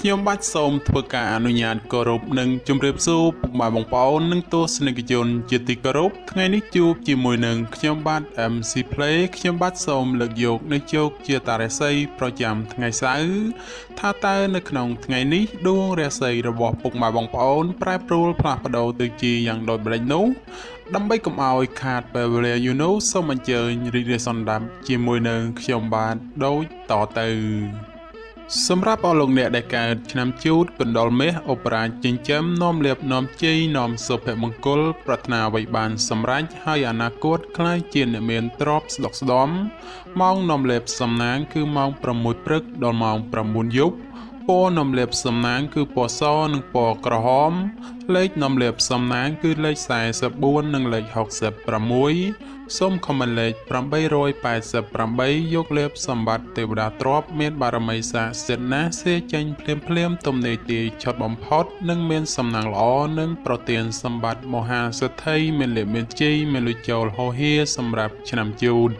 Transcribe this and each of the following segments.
ខ្ញុំបាច់សូមធ្វើការអនុញ្ញាតគោរពនិងជម្រាបសួរពុកម៉ែបងប្អូននិងទស្សនិកជនជាទីគោរពថ្ងៃនេះជួបជាមួយនឹងខ្ញុំបាទ MC Play ខ្ញុំបាទសូមលើកយកនៅជោគជាតារាសីប្រចាំថ្ងៃសៅរ៍ថាតើនៅក្នុងថ្ងៃនេះដួងរាសីរបស់ពុកម៉ែបងប្អូនប្រែប្រួលផ្លាស់ប្ដូរទៅជាយ៉ាងដូចម្តេចនោះដើម្បីកុំឲ្យខាតពេលវេលាយូរនោះសូមអញ្ជើញរីករាយសន្តាប់ជាមួយនឹងខ្ញុំបាទដូចតទៅសម្រាប់អស់លោកអ្នកដែលកើតឆ្នាំជូតកណ្ដុរមេសអូបរ៉ាចិញ្ចឹមនាំលៀបនាំជ័យនាំសុភមង្គលប្រាថ្នាអ្វីបានសម្រេចហើយអនាគតក្លាយជាអ្នកមានទ្រព្យស្ដុកស្ដំម៉ោងនាំលៀបសំណាងគឺម៉ោង6ព្រឹកដល់ម៉ោង9យប់ពណ៌នាំលៀបសំណាងគឺពណ៌សនិងពណ៌ក្រហមលេខនាំលៀបសំណាងគឺលេខ44និងលេខ66សូមខមមិនលេខ888យកលេបសម្បត្តិទេវតាទ្រព្យមានបារមីស័ក្តិសិទ្ធិណាស់សេចេញភ្លាមទំនេរទាយឆុតបំផុតនិងមានសំណាងល្អនិងប្រទានសម្បត្តិមហាសេដ្ឋីមានលេបមានជ័យមានលុយចូលហោហៀសម្រាប់ឆ្នាំជូត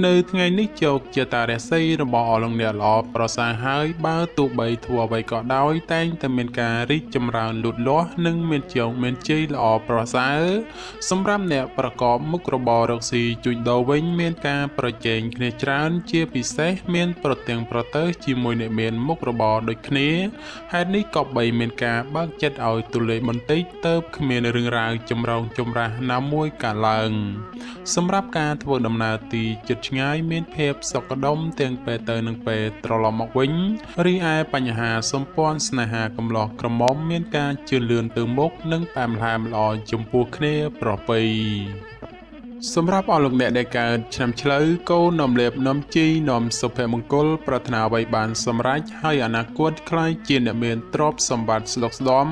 នៅថ្ងៃនេះជោគជាតារាសីរបស់អស់លោកអ្នកល្អប្រសើរហើយបើទោះបីធ្វើអ្វីក៏ដោយតែងតែមានការរីកចម្រើនលូតលាស់និងមានជោគមានជ័យល្អប្រសើរសម្រាប់អ្នកប្រកបមុខរបររកស៊ីជួញដូរវិញមានការប្រជែងគ្នាច្រើនជាពិសេសមានប្រទាំងប្រទៅជាមួយអ្នកមានមុខរបរដូចគ្នាហេតុនេះក៏បីមានការបើកចិត្តឲ្យទូលេបន្តិចទៅគ្មានរឿងរ៉ាវចម្រូងចម្រាសណាមួយកើតឡើងសម្រាប់ការធ្វើដំណើរទីជិតឆ្ងាយមានភាពសុខដុមទាំងពេលទៅនិងពេលត្រឡប់មកវិញរីឯបញ្ហាសម្ព័ន្ធស្នេហាកំឡោះក្រមុំមានការជឿនលឿនទៅមុខនិងផ្អែមល្ហែមល្អចំពោះគ្នាប្រពៃសម្រាប់អស់លោកអ្នកដែលកើតឆ្នាំឆ្លូវកូននាំលៀបនាំជ័យនាំសុភមង្គលប្រាថ្នាអ្វីបានសម្រេចហើយអនាគតក្លាយជាអ្នកមានទ្រព្យសម្បត្តិស្ដុកស្ដំ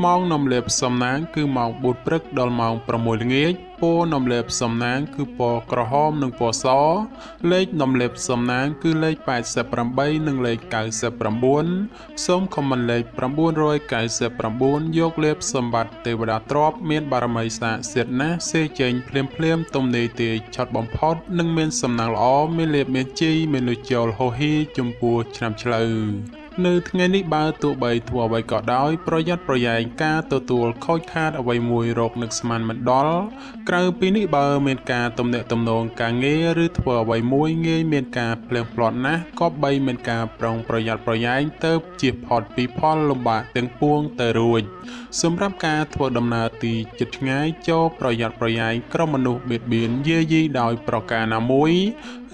ម៉ោងនាំលៀបសំណាងគឺម៉ោង4ព្រឹកដល់ម៉ោង6ល្ងាចពណ៌នាំលេបសំណាងគឺពណ៌ក្រហមនិងពណ៌សលេខនាំលេបសំណាងគឺលេខ88និងលេខ99សូមខមមិនលេខ999យកលេបសម្បត្តិទេវតាទ្រព្យមានបារមីស័ក្តិសិទ្ធិណាស់សេចេញភ្លាមទំនេរទាយឆុតបំផុតនិងមានសំណាងល្អមានលេបមានជ័យមានលុយចូលហោហៀចំពោះឆ្នាំឆ្លូវនៅថ្ងៃនេះបើទោះបីធ្វើអ្វីក៏ដោយប្រយ័ត្នប្រយែងការទទួលខូចខាតអ្វីមួយរកនឹកស្មានមិនដល់ក្រៅពីនេះបើមានការទំនាក់ទំនងការងារឬធ្វើអ្វីមួយងាយមានការភ្លៀងផ្្លាត់ណាស់ក៏បីមានការប្រុងប្រយ័ត្នប្រយែងទៅជៀសផុតពីផលលំបាកទាំងពួងទៅរួចសម្រាប់ការធ្វើដំណើរទីជិតឆ្ងាយចូលប្រយ័ត្នប្រយែងក្រុមមនុស្សបៀតបៀនយាយីដោយប្រការណាមួយ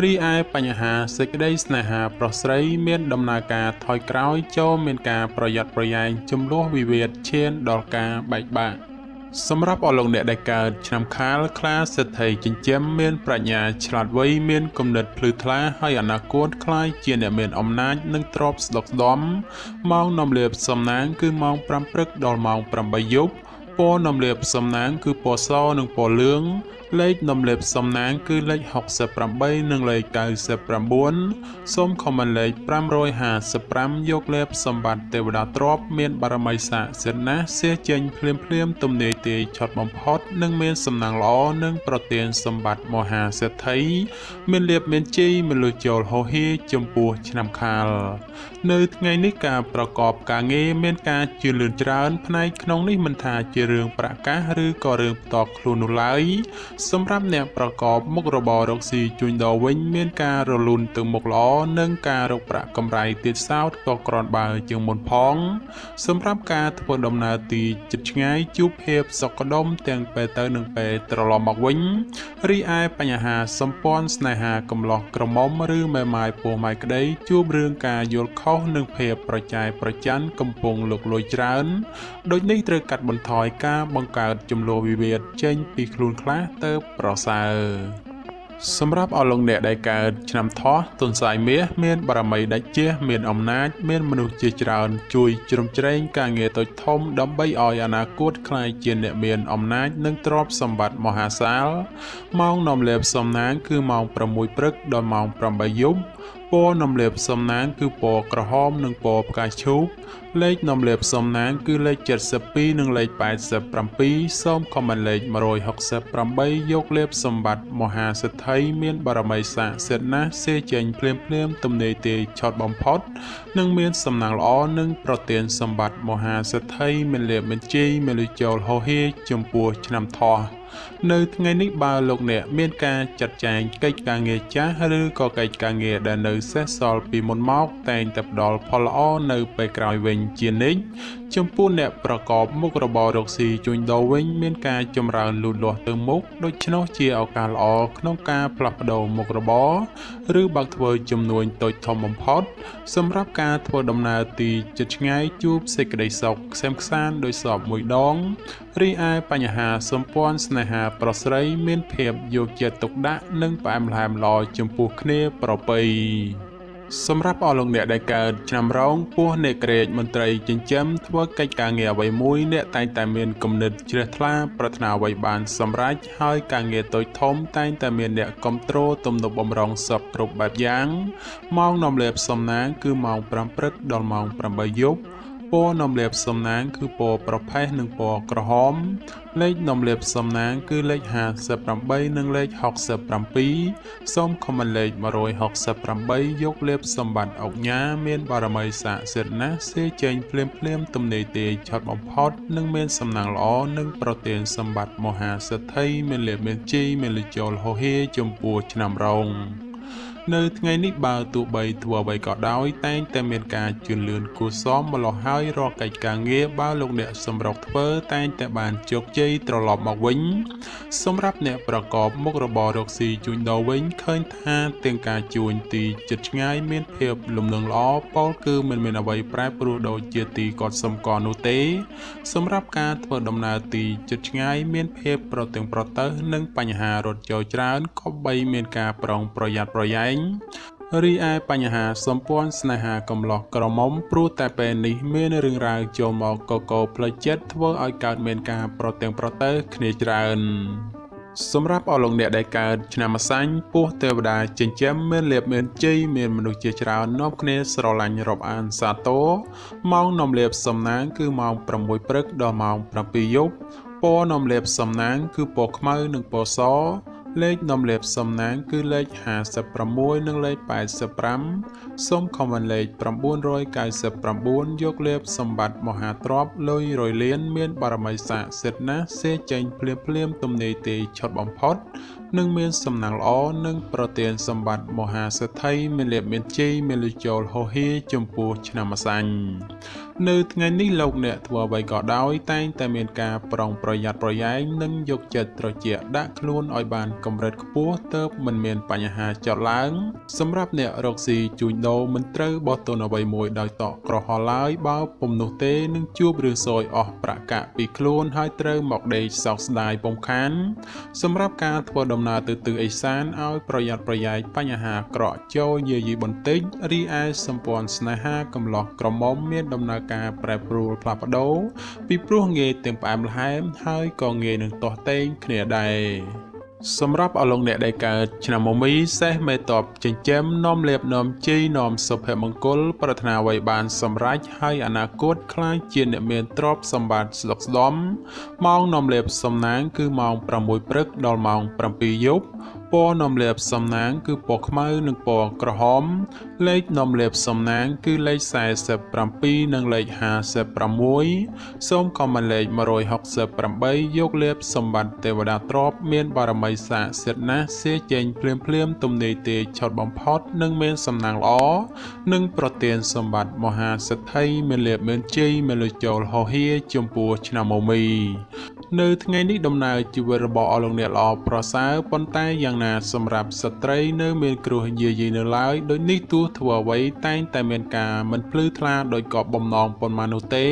រីឯបញ្ហាសេចក្តីស្នេហាប្រុសស្រីមានដំណើរការថយក្រោយចូលមានការប្រយ័ត្នប្រយែងចំនួនវិវាទឈានដល់ការបែកបាក់សម្រាប់អស់លោកអ្នកដែលកើតឆ្នាំខាលខ្លាសេដ្ឋីចិញ្ចឹមមានប្រាជ្ញាឆ្លាតវៃមានគំនិតភ្លឺថ្លាហើយអនាគតក្លាយជាអ្នកមានអំណាចនិងទ្រព្យស្ដុកស្ដំម៉ោងនាំលៀបសំណាងគឺម៉ោង5ព្រឹកដល់ម៉ោង8យប់ពណ៌នាំលៀបសំណាងគឺពណ៌សនិងពណ៌លឿងលេខនាំលេបសំណាងគឺលេខ68និងលេខ99សូមខមមិនលេខ555យកលេបសម្បត្តិទេវតាទ្រព្យមានបារមីស័ក្តិសិទ្ធិណាស់សេចេញភ្លាមទំនេរទាយឆុតបំផុតនិងមានសំណាងល្អនិងប្រទានសម្បត្តិមហាសេដ្ឋីមានលេបមានជ័យមានលុយចូលហោហៀចំពោះឆ្នាំខាលនៅថ្ងៃនេះការប្រកបការងារមានការជឿនលឿនច្រើនផ្នែកក្នុងនេះមិនថាជារឿងប្រកាសឬក៏រឿងផ្ទាល់ខ្លួននោះឡើយសម្រាប់អ្នកប្រកបមុខរបររកស៊ីជួញដូរវិញមានការរលូនទៅមុខល្អនិងការរកប្រាក់កម្រៃទៀតសោតក៏ក្រាន់បើជាងមុនផងសម្រាប់ការធ្វើដំណើរទីជិតឆ្ងាយជួបភាពសុខដុមទាំងពេលទៅនិងពេលត្រឡប់មកវិញរីឯបញ្ហាសម្ព័ន្ធស្នេហាកំឡោះក្រមុំឬមេម៉ាយពោះម៉ាយក្តីជួបរឿងការយល់ខុសនិងភាពប្រចែកប្រច័ណ្ឌកំពុងលុកលុយច្រើនដូចនេះត្រូវកាត់បន្ថយការបង្កើតចំនួនវិវាទចេញពីខ្លួនខ្លះទៅប្រសើរសម្រាប់អស់លោកអ្នកដែលកើតឆ្នាំថោះទុនសាយមាសមានបារមីដាច់ជះមានអំណាចមានមនុស្សជាច្រើនជួយជ្រោមជ្រែងការងារតូចធំដើម្បីឲ្យអនាគតក្លាយជាអ្នកមានអំណាចនិងទ្រព្យសម្បត្តិមហាសាលម៉ោងនាំលេបសំណាងគឺម៉ោង6ព្រឹកដល់ម៉ោង8យប់ព ពណ៌នំលាបសំណាងគឺពណ៌ក្រហមនិងពណ៌ផ្កាឈូកលេខនំលាបសំណាងគឺលេខ72និងលេខ87សូមខមមិនលេខ168យកលេបសម្បត្តិមហាសិទ្ធិមានបារមីស័ក្តិសិទ្ធិណាស់សេចេញភ្លាមទំនេរទេឆត់បំផុតនិងមានសំណាងល្អនិងប្រទានសម្បត្តិមហាសិទ្ធិមានលេបបញ្ជីមានលុយចូលហោហៀចំពោះឆ្នាំថោះនៅថ្ងៃនេះបើលោកអ្នកមានការចាត់ចែងកិច្ចការងារចាស់ឬក៏កិច្ចការងារដែលនៅសេសសល់ពីមុនមកតែងតែផ្ដល់ផលល្អនៅពេលក្រោយវិញជានិច្ចចំពោះអ្នកប្រកបមុខរបររកស៊ីជួញដូរវិញមានការចម្រើនលូតលាស់ទៅមុខដូច្នោះជាឱកាសល្អក្នុងការផ្លាស់ប្ដូរមុខរបរឬបើកធ្វើចំនួនតូចធំបំផុតសម្រាប់ការធ្វើដំណើរទីជិតឆ្ងាយជួបសេចក្តីសុខក្សេមក្សាន្តដោយសពមួយដងរីឯបញ្ហាសម្ព័ន្ធស្នេហាប្រុសស្រីមានភាពយកចិត្តទុកដាក់និងផ្អែមល្ហែមល្អចំពោះគ្នាប្រពៃសម្រាប់អស់លោកអ្នកដែលកើតឆ្នាំរោងពោះអ្នកក្រេតមន្ត្រីចិញ្ចឹមធ្វើកិច្ចការងារអ្វីមួយអ្នកតែងតែមានគំនិតជ្រះថ្លាប្រាថ្នាអ្វីបានសម្រេចហើយការងារតូចធំតែងតែមានអ្នកគ្រប់គ្រងទំនុកបំរុងសពគ្រប់បែបយ៉ាងម៉ោងនំលាបសំណាងគឺម៉ោង5ព្រឹកដល់ម៉ោង8យប់ពណ៌នំលាបសំណាងគឺពណ៌ប្រផេះនិងពណ៌ក្រហមលេខនំលាបសំណាងគឺលេខ58និងលេខ67សូមខមមិនលេខ168យកលេបសម្បត្តិអុកញ៉ាមានបារមីស័ក្តិសិទ្ធិណាស់សេចេញភ្លាមទំនេរទេឆត់បំផុតនិងមានសំណាងល្អនិងប្រទានសម្បត្តិមហាសិទ្ធិមានលេបមានជីមានលិចូលហោហៀចំពោះឆ្នាំរោងនៅថ្ងៃនេះបើទោះបីធ្វើអ្វីក៏ដោយតែងតែមានការជឿនលឿនគួរសមម្លោះហើយរាល់កិច្ចការងារបើលោកអ្នកសម្រុកធ្វើតែងតែបានជោគជ័យត្រឡប់មកវិញសម្រាប់អ្នកប្រកបមុខរបររកស៊ីជួញដូរវិញឃើញថាទាំងការជួញទីជិតឆ្ងាយមានភាពលំនឹងល្អពោលគឺមិនមានអ្វីប្រែប្រួលដូចជាទីគាត់សំកនោះទេសម្រាប់ការធ្វើដំណើរទីជិតឆ្ងាយមានភាពប្រទឹងប្រទើសនិងបញ្ហារត់ចូលច្រើនក៏បីមានការប្រុងប្រយ័ត្នប្រយែងរីឯបញ្ហាសម្ព័ន្ធស្នេហាកំឡោះក្រមុំព្រោះតែពេលនេះមានរឿងរ៉ាវចូលមកកកផ្លូវចិត្តធ្វើឲ្យកើតមានការប្រទាំងប្រទើគ្នាច្រើនសម្រាប់អស់លោកអ្នកដែលកើតឆ្នាំម្សាញ់ពោះទេវតាចិញ្ចឹមមានលៀបមានជ័យមានមនុស្សជាច្រើននាំគ្នាស្រឡាញ់រាប់អានសាទរម៉ោងនាំលៀបសំណាងគឺម៉ោង6ព្រឹកដល់ម៉ោង7យប់ពណ៌នាំលៀបសំណាងគឺពណ៌ខ្មៅនិងពណ៌សលេខនំលាបសំណាងគឺលេខ56និងលេខ85សូមខមមិនលេខ999យកលេបសម្បត្តិមហាទ្រព្យលុយរយលានមានបារមីស័ក្តិសិទ្ធិណាស់សេចេញភ្លាមទំនេរទេឆត់បំផុតនិងមានសំណាងល្អនិងប្រទានសម្បត្តិមហាសិទ្ធិមានលេបមានជ័យមានលុយចូលហោហៀចំពោះឆ្នាំម្សាញ់នៅថ្ងៃនេះលោកអ្នកធ្វើអ្វីក៏ដោយតែងតែមានការប្រុងប្រយ័ត្នប្រយែងនិងយកចិត្តត្រជាក់ដាក់ខ្លួនឲ្យបានកម្រិតខ្ពស់ទើបមិនមានបញ្ហាចោទឡើងសម្រាប់អ្នករកស៊ីជួញដូរមិនត្រូវបោះទុនអ្វីមួយដោយតក់ក្រហល់ឡើយបើពុំនោះទេនឹងជួបរឿងសោយអស់ប្រាក់កាក់ពីខ្លួនហើយត្រូវមកដេកសោកស្ដាយពុំខានសម្រាប់ការធ្វើដំណើរទៅទិសឦសានឲ្យប្រយ័ត្នប្រយែងបញ្ហាក្រក់ចូលយាយីបន្តិចរីឯសម្ព័ន្ធស្នេហាកំឡោះក្រមុំមានដំណើរការប្រែប្រួលផ្លាស់ប្ដូរពីព្រោះងាយទាំងផ្អែមល្ហែមហើយក៏ងាយនឹងទាស់ទែងគ្នាដែរសម្រាប់អស់លោកអ្នកដែលកើតឆ្នាំមមីសេះមេតបចិញ្ចឹមនាំលៀបនាំជ័យនាំសុភមង្គលប្រាថ្នាអ្វីបានសម្រេចហើយអនាគតខ្លាចជាអ្នកមានទ្រព្យសម្បត្តិស្ដុកស្ដំម៉ោងនាំលៀបសំណាងគឺម៉ោង6ព្រឹកដល់ម៉ោង7យប់ពណ៌នាំលៀបសំណាងគឺពណ៌ខ្មៅនិងពណ៌ក្រហមលេខនាំលៀបសំណាងគឺលេខ47និងលេខ56សូមខមមិនលេខ168យកលៀបសម្បត្តិទេវតាទ្រព្យមានបារមីស័ក្តិសិទ្ធិណាស់សេចេញភ្លាមទំនេរទេឆត់បំផុតនិងមានសំណាងល្អនិងប្រទានសម្បត្តិមហាសិទ្ធិមានលៀបមានជ័យមានលុយចូលហោហៀចំពោះឆ្នាំមមីនៅថ្ងៃនេះដំណើរជីវិតរបស់អស់លោកអ្នកល្អប្រសើរប៉ុន្តែយ៉ាងណាសម្រាប់ស្ត្រីនៅមានគ្រោះយាយីនៅឡើយដោយនេះទោះធ្វើអ្វីតែងតែមានការមិនភ្លឺថ្លាដោយកប់បំណងប៉ុន្មាននោះទេ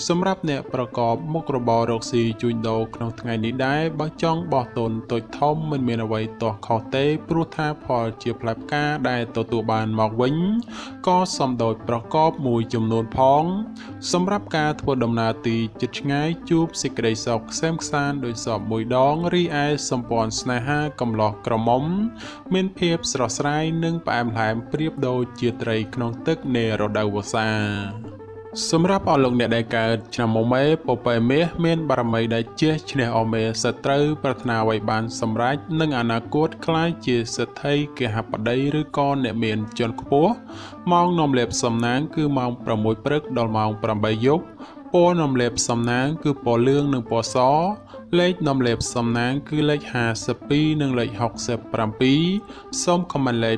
សម្រាប់អ្នកប្រកបមុខរបររកស៊ីជួញដូរក្នុងថ្ងៃនេះដែរបើចង់បោះទុនតូចធំមិនមានអ្វីទាស់ខុសទេព្រោះថាផលជាផ្លែផ្កាដែលទទួលបានមកវិញក៏សមដូចប្រកបមួយចំនួនផងសម្រាប់ការធ្វើដំណើរទីជិតឆ្ងាយជួបសេចក្តីសុខ ខ្សែមខ្សានដោយសពមួយដងរីឯសម្ព័ន្ធស្នេហាកំឡោះក្រមុំមានភាពស្រស់ស្រាយនិងផ្អែមល្ហែមប្រៀបដូចជាត្រីក្នុងទឹកនៃរដូវវស្សាសម្រាប់អស់លោកអ្នកដែលកើតឆ្នាំមុំមេពពែមាសមានបារមីដែលជះឈ្នះអមេសត្រូវប្រាថ្នាអ្វីបានសម្រេចនិងអនាគតក្លាយជាសេដ្ឋីកហបតីឬក៏អ្នកមានជាន់ខ្ពស់ម៉ោងនាំលេបសំណាងគឺម៉ោង6ព្រឹកដល់ម៉ោង8យប់ពណ៌នាំលេបសំណាងគឺពណ៌លឿងនិងពណ៌សលេខនាំលេបសំណាងគឺលេខ52និងលេខ67សូមខមមិនលេខ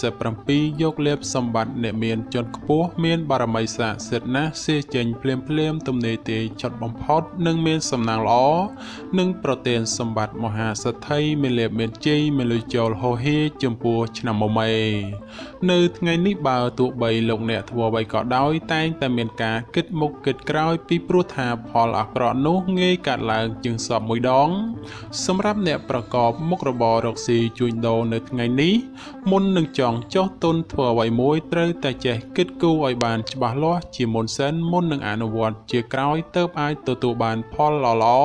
777យកលេបសម្បត្តិអ្នកមានជាន់ខ្ពស់មានបារមីស័ក្តិសិទ្ធិណាស់សេចេញភ្លាមទំនេរទេចត់បំផុតនិងមានសំណាងល្អនិងប្រទានសម្បត្តិមហាសេដ្ឋីមានលេបមានជ័យមានលុយចូលហោហៀចំពោះឆ្នាំមុំមេនៅថ្ងៃនេះបើទោះបីលោកអ្នកធ្វើអ្វីក៏ដោយតែងតែមានការគិតមុខគិតក្រោយពីព្រោះថាផលអាក្រក់នោះងាយកាត់ឡើងជាងសពមួយដងសម្រាប់អ្នកប្រកបមុខរបររកស៊ីជួញដូរនៅថ្ងៃនេះមុននឹងចង់ចោះទុនធ្វើអ្វីមួយត្រូវតែចេះគិតគូរឲ្យបានច្បាស់លាស់ជាមុនសិនមុននឹងអនុវត្តជាក្រោយទើបអាចទទួលបានផលល្អ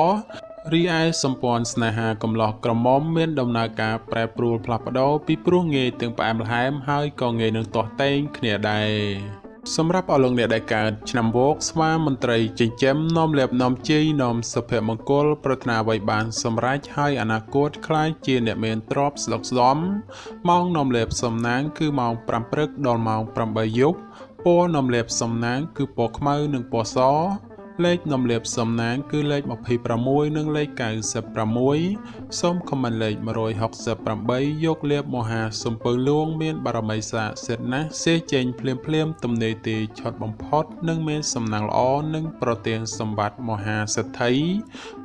រីឯសម្ព័ន្ធស្នេហាកំឡោះក្រមុំមានដំណើរការប្រែប្រួលផ្លាស់ប្ដូរពីព្រោះងាយទាំងផ្អែមល្ហែមហើយក៏ងាយនឹងទាស់ទែងគ្នាដែរសម្រាប់អស់លោកអ្នកដែលកើតឆ្នាំវោកស្វាមន្ត្រីចិញ្ចឹមនាំលេបនាំជ័យនាំសុភមង្គលប្រាថ្នាអ្វីបានសម្រេចហើយអនាគតខ្លាយជាអ្នកមានទ្រព្យស្ដុកស្ដំម៉ោងនាំលេបសំណាងគឺម៉ោង5ព្រឹកដល់ម៉ោង8យប់ពណ៌នាំលេបសំណាងគឺពណ៌ខ្មៅនិងពណ៌សលេខនាំលេបសំណាងគឺលេខ26និងលេខ96សូមខមមិនលេខ168យកលេបមហាសំពៅលួងមានបារមីស័ក្តិសិទ្ធិណាស់សេចេញភ្លាមទំនេរទេឆត់បំផុតនិងមានសំណាងល្អនិងប្រទានសម្បត្តិមហាសេដ្ឋី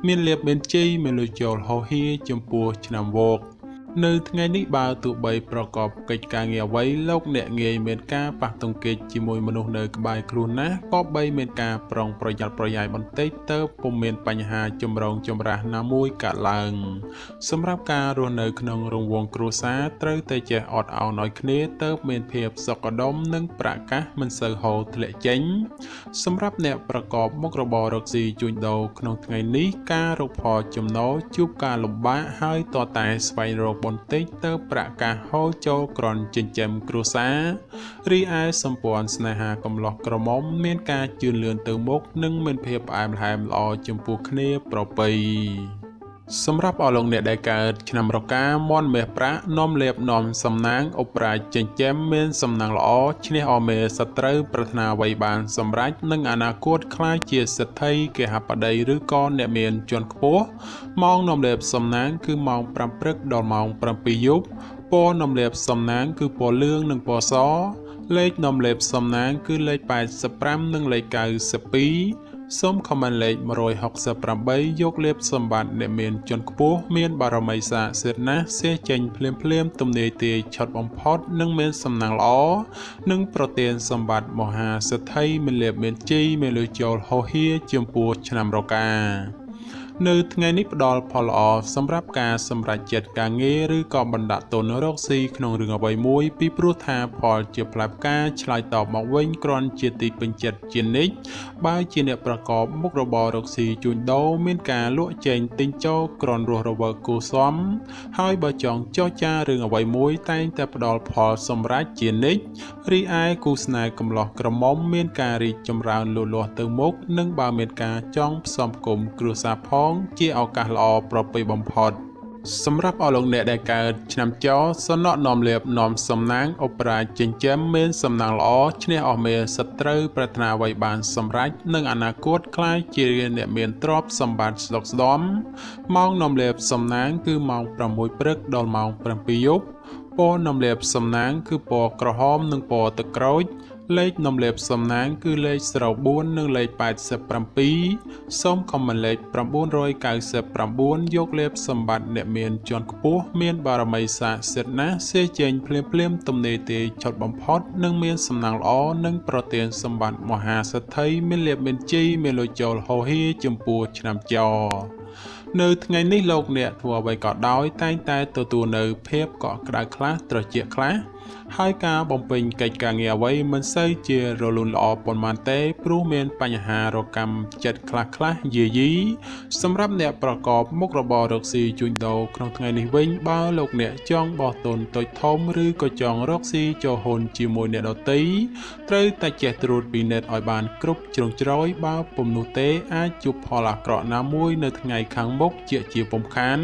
មានលេបមានជ័យមានលុយចូលហោហៀចំពោះឆ្នាំវោកនៅថ្ងៃនេះបើទោះបីប្រកបកិច្ចការងារអ្វីលោកអ្នកងាយមានការប៉ះទង្គិចជាមួយមនុស្សនៅក្បែរខ្លួនណាក៏បីមានការប្រុងប្រយ័ត្នប្រយែងបន្តិចទៅពុំមានបញ្ហាចម្រូងចម្រាសណាមួយកើតឡើងសម្រាប់ការរស់នៅក្នុងរង្វង់គ្រួសារត្រូវតែចេះអត់ឱនឲ្យគ្នាទៅមានភាពសុខដុមនិងប្រកាសមិនសូវហូរធ្លាក់ចេញសម្រាប់អ្នកប្រកបមុខរបររកស៊ីជួញដូរក្នុងថ្ងៃនេះការរកផលចំណូលជួបការលំបាកហើយតតែស្វែងរកបន្តិចទៅប្រកាសហូរចូលក្រន់ចិញ្ចឹមគ្រួសាររីឯសម្ព័ន្ធស្នេហាកំឡោះក្រមុំមានការជឿនលឿនទៅមុខនិងមានភាពផ្អែមល្ហែមល្អចំពោះគ្នាប្រពៃសម្រាប់អស់លោកអ្នកដែលកើតឆ្នាំរកាមន់មាសប្រាក់នាំលេបនាំសំណាងឧបរាជចិញ្ចឹមមានសំណាងល្អឈ្នះអមេសត្រូវប្រាថ្នាអ្វីបានសម្រេចនិងអនាគតក្លាយជាសេដ្ឋីកហបតីឬក៏អ្នកមានជាន់ខ្ពស់ម៉ោងនាំលេបសំណាងគឺម៉ោង5ព្រឹកដល់ម៉ោង7យប់ពណ៌នាំលេបសំណាងគឺពណ៌លឿងនិងពណ៌សលេខនាំលេបសំណាងគឺលេខ85និងលេខ92សូមខមមិនលេខ168យកលេបសម្បត្តិអ្នកមានជាន់ខ្ពស់មានបារមីស័ក្តិសិទ្ធិណាស់សេចេញភ្លាមទំនេរទេឆត់បំផុតនិងមានសំណាងល្អនិងប្រទានសម្បត្តិមហាសេដ្ឋីមានលេបមានជ័យមានលុយចូលហោហៀចំពោះឆ្នាំរកានៅថ្ងៃនេះផ្ដល់ផលល្អសម្រាប់ការសម្រេចចិត្តការងារឬក៏បណ្ដាក់ទុនរកស៊ីក្នុងរឿងអ្វីមួយពីព្រោះថាផលជាផ្លែផ្កាឆ្លើយតបមកវិញគ្រាន់ជាទីពេញចិត្តជានិច្ចបើជាអ្នកប្រកបមុខរបររកស៊ីជួញដូរមានការលក់ចេញទិញចូលគ្រាន់រស់រវើកគួសមហើយបើចង់ចរចារឿងអ្វីមួយតែងតែផ្ដល់ផលសម្រេចជានិច្ចរីឯគូស្នេហ៍កំឡោះក្រមុំមានការរីកចម្រើនលូតលាស់ទៅមុខនិងបើមានការចង់ផ្សំគុំគ្រួសារផងជាឱកាសល្អប្រពៃបំផុតសម្រាប់អស់លោកអ្នកដែលកើតឆ្នាំចោសំណក់នាំលេបនាំសំណាងឧបរាជចិញ្ចឹមមានសំណាងល្អឈ្នះអស់មេសត្រូវប្រាថ្នាអ្វីបានសម្រេចនិងអនាគតក្លាយជាអ្នកមានទ្រព្យសម្បត្តិស្ដុកស្ដម្ភម៉ោងនាំលេបសំណាងគឺម៉ោង6ព្រឹកដល់ម៉ោង7យប់ពណ៌នាំលេបសំណាងគឺពណ៌ក្រហមនិងពណ៌ទឹកក្រូចលេខនាំលេបសំណាងគឺលេខ04និងលេខ87សូមខមមិនលេខ999យកលេបសម្បត្តិអ្នកមានជាន់ខ្ពស់មានបារមីស័ក្តិសិទ្ធិណាស់សេចេញភ្លាមទំនេរទេឆត់បំផុតនិងមានសំណាងល្អនិងប្រទានសម្បត្តិមហាសេដ្ឋីមានលេបមានជ័យមានលុយចូលហោហៀចំពោះឆ្នាំចោនៅថ្ងៃនេះលោកអ្នកធ្វើអ្វីក៏ដោយតែងតែទទួលនៅភាពកក់ក្ដៅខ្លះត្រជាក់ខ្លះ ហើយការបំពេញកិច្ចការងារអ្វីមិនសូវជារលូនល្អប៉ុន្មានទេព្រោះមានបញ្ហារកម្មចិត្តខ្លះយាយីសម្រាប់អ្នកប្រកបមុខរបររកស៊ីជួញដូរក្នុងថ្ងៃនេះវិញបើលោកអ្នកចង់បោះទុនតូចធំឬក៏ចង់រកស៊ីចូលហ៊ុនជាមួយអ្នកដទៃត្រូវតែចេះត្រួតពិនិត្យឲ្យបានគ្រប់ជ្រុងជ្រោយបើពុំនោះទេអាចជួបផលអាក្រក់ណាមួយនៅថ្ងៃខាងមុខជាពុំខាន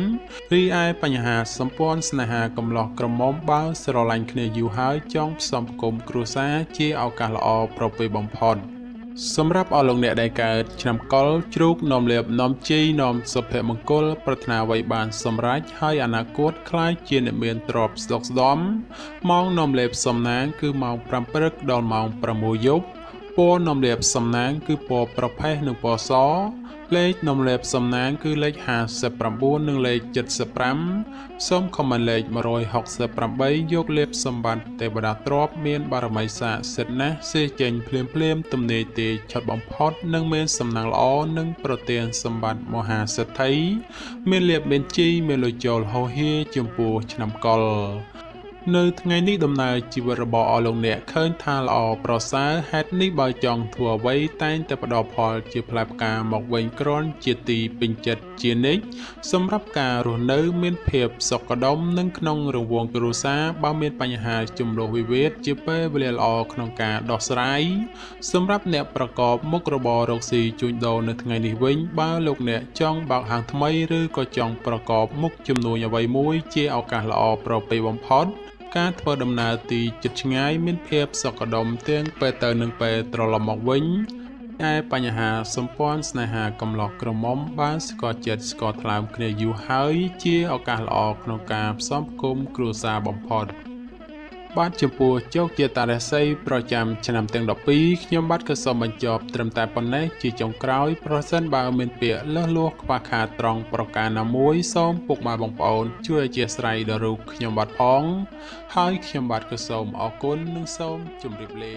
រីឯបញ្ហាសម្ព័ន្ធស្នេហាកំឡោះក្រមុំបើស្រឡាញ់គ្នាយូរហើយចង់ផ្សំផ្គុំគ្រួសារជាឱកាសល្អប្រពៃបំផុតសម្រាប់អស់លោកអ្នកដែលកើតឆ្នាំកុរជ្រូកនាំលាភនាំជ័យនាំសុភមង្គលប្រាថ្នាអ្វីបានសម្រេចហើយអនាគតខ្លាចជាអ្នកមានទ្រព្យស្ដុកស្ដំម៉ោងនាំលាភសំណាងគឺម៉ោង5ព្រឹកដល់ម៉ោង6យប់ពណ៌នាំលាភសំណាងគឺពណ៌ប្រផេះនិងពណ៌សលេខនាំលាភសំណាងគឺលេខ59និងលេខ75សូមខមមិនលេខ168យកលេខសម្បត្តិទេវតាទ្រព្យមានបារមីស័ក្តិសិទ្ធិណាស់សេចេញភ្លាមទំនេរទេឆុតបំផុតនិងមានសំណាងល្អនិងប្រទានសម្បត្តិមហាសេដ្ឋីមានលាភមានជ័យមានលុយចូលហោហៀចំពោះឆ្នាំកុរនៅថ្ងៃនេះដំណើរជីវិតរបស់អស់លោកអ្នកឃើញថាល្អប្រសើរហេតុនេះបើចង់ធ្វើអ្វីតែងតែផ្ដល់ផលជាផ្លែផ្កាមកវិញគ្រាន់ជាទីពេញចិត្តជានិច្ចសម្រាប់ការរស់នៅមានភាពសុខដុមនិងក្នុងរង្វង់គ្រួសារបើមានបញ្ហាជម្លោះវិវាទជាពេលវេលាល្អក្នុងការដោះស្រាយសម្រាប់អ្នកប្រកបមុខរបររកស៊ីជួញដូរនៅថ្ងៃនេះវិញបើលោកអ្នកចង់បើកហាងថ្មីឬក៏ចង់ប្រកបមុខជំនួញអ្វីមួយជាឱកាសល្អប្រពៃបំផុតការធ្វើដំណើរទីជិតឆ្ងាយមានភាពសុខដុមទាំងពេលទៅនិងពេលត្រឡប់មកវិញតែបញ្ហាសម្ព័ន្ធស្នេហាកំឡោះក្រមុំបានស្គាល់ចិត្តស្គាល់ថ្លើមគ្នាយូរហើយជាឱកាសល្អក្នុងការផ្សំផ្គុំគ្រួសារបំផុតបាទចំពោះជោគជាតារាសីប្រចាំឆ្នាំទាំង12ខ្ញុំបាទក៏សូមបញ្ចប់ត្រឹមតែប៉ុណ្ណេះជាចុងក្រោយប្រសិនបើមានពាក្យលើសលួសខ្វះខាតត្រង់ប្រការណាមួយសូមពុកម៉ែបងប្អូនជួយអធិស្ឋានដល់រូបខ្ញុំបាទផងហើយខ្ញុំបាទក៏សូមអរគុណនិងសូមជម្រាបលា